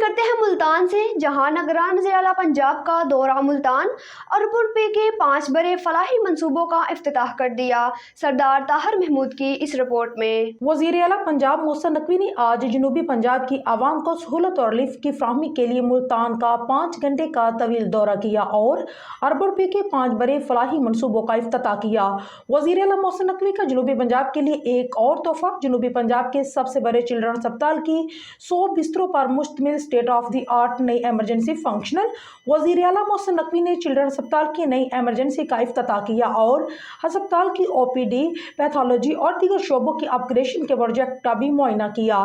करते हैं मुल्तान से, जहां निगरान वज़ीर आला पंजाब का दौरा मुल्तान अरबों रुपए के 5 बड़े फलाही मंसूबों का इफ्तिताह कर दिया। सरदार ताहिर महमूद की इस रिपोर्ट में। वज़ीर आला पंजाब मोहसिन नकवी ने आज जनूबी पंजाब की आवाम को सहूलत और रिलीफ की फ्राहमी के लिए मुल्तान का 5 घंटे का तवील दौरा किया और अरबों रुपए के 5 बड़े फलाही मंसूबों का इफ्तिताह किया। वज़ीर आला मोहसिन नकवी का जनूबी पंजाब के लिए एक और तोहफा, जनूबी पंजाब के सबसे बड़े चिल्ड्रन अस्पताल की 100 बिस्तरों पर मुश्तमिल स्टेट ऑफ द आर्ट नई एमरजेंसी फंक्शनल। वज़ीर आला मोहसिन नकवी ने चिल्ड्रन अस्पताल की नई एमरजेंसी का इफ्तिताह किया और अस्पताल की ओपीडी, पैथोलॉजी और दीगर शोबों की अपग्रेडेशन के प्रोजेक्ट का भी मुआयना किया।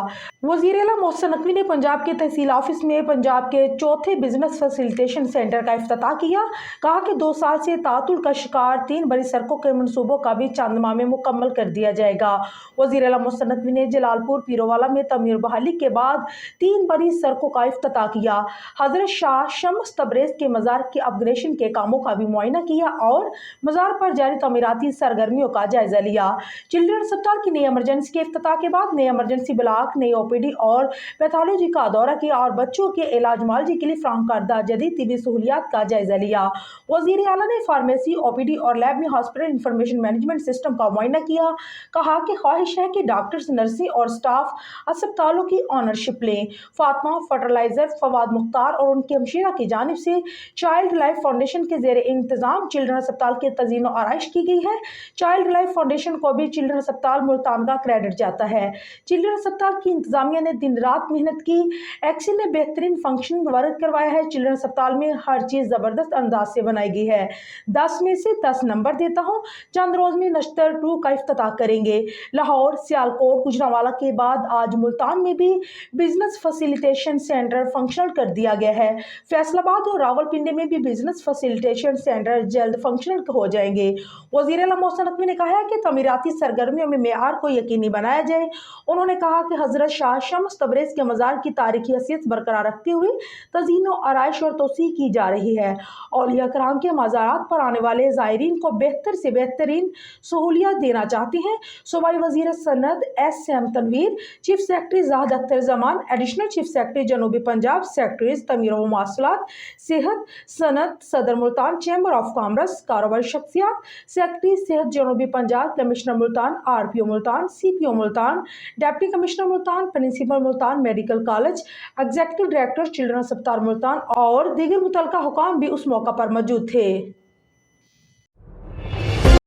वज़ीर आला मोहसिन नकवी ने पंजाब के तहसील ऑफिस में पंजाब के चौथे बिजनेस फैसिलिटेशन सेंटर का इफ्तिताह किया। कहा कि 2 साल से तातुल का शिकार 3 बड़ी सड़कों के मनसूबों का भी चंद माह में मुकम्मल कर दिया जाएगा। वज़ीर आला मोहसिन नकवी ने जलालपुर पीरोवाला में तमीर बहाली के बाद 3 बड़ी सड़कों का इफ्तिताह किया। हजरत शाह शम्स तबरेज़ के मज़ार के अपग्रेडेशन के कामों का भी मुआयना किया और मज़ार पर जारी तमीराती सरगर्मियों का जायजा लिया। चिल्ड्रन अस्पताल की नई एमरजेंसी के इफ्तिताह के बाद नई एमरजेंसी ब्लॉक, नई ओपीडी और पैथोलॉजी का दौरा किया और बच्चों के इलाज मुआलजे के लिए फराहम करदा जदीद तिबी सहूलियात का जायजा लिया। वज़ीर आला ने फार्मेसी, ओपीडी और लैब में हॉस्पिटल इंफॉर्मेशन मैनेजमेंट सिस्टम का मुआयना किया। कहा कि ख्वाहिश है कि डॉक्टर्स, नर्सें और स्टाफ अस्पतालों की ऑनरशिप लें। फातिमा फर्टिलाइजर फवाद मुख्तार और उनकी हमशीरा की जानिब से चाइल्ड लाइफ फाउंडेशन के ज़ेरे इंतजाम चिल्ड्रन अस्पताल के तज़ीन और आराइश की गई है। चाइल्ड लाइफ फाउंडेशन को भी चिल्ड्रन अस्पताल मुल्तान का क्रेडिट जाता है। चिल्ड्रन अस्पताल की इंतजामिया ने दिन रात मेहनत की, एक्सी ने बेहतरीन फंक्शनिंग वर्क करवाया है। चिल्ड्रन अस्पताल में हर चीज़ ज़बरदस्त अंदाज से बनाई गई है। 10 में से 10 नंबर देता हूँ। चंद रोज में नश्तर 2 का इफ्तिताह करेंगे। लाहौर, सियालकोट, गुजरांवाला के बाद आज मुल्तान में भी बिजनेस फैसिलिटेशन सेंटर फंक्शनल कर दिया गया है। फैसलाबाद और रावलपिंडी में भी बिजनेस फैसिलिटेशन सेंटर जल्द फंक्शनल हो जाएंगे। वज़ीर आला मोहसिन नकवी ने कहा है कि तमीराती सरगर्मियों में मेयार को यकीनी बनाया जाए। उन्होंने कहा कि हजरत शाह शम्स तबरेज़ के मज़ार की तारीखी हैसियत बरकरार रखते हुए तज़ीन और आराइश और तोसी की जा रही है। औलिया कराम के मज़ारात पर आने वाले ज़ायरीन को बेहतर से बेहतरीन सहूलियत देना चाहते हैं। सूबाई वज़ीर सनद S M. Tanveer, chief secretary Zahid Akhtar Zaman, additional chief secretary जनूबी पंजाब, सेक्रेटरीज तमीर व मवासलात, सेहत, सनत, सदर मुल्तान चैम्बर ऑफ कॉमर्स, कारोबारी शख्सियात, सेक्रेटरी सेहत जनूबी Punjab, commissioner Multan, RPO Multan, CPO Multan, deputy commissioner Multan, principal Multan medical college, executive director children अस्पताल मुल्तान और दीगर मुतल्लिका हुकाम भी उस मौका पर मौजूद थे।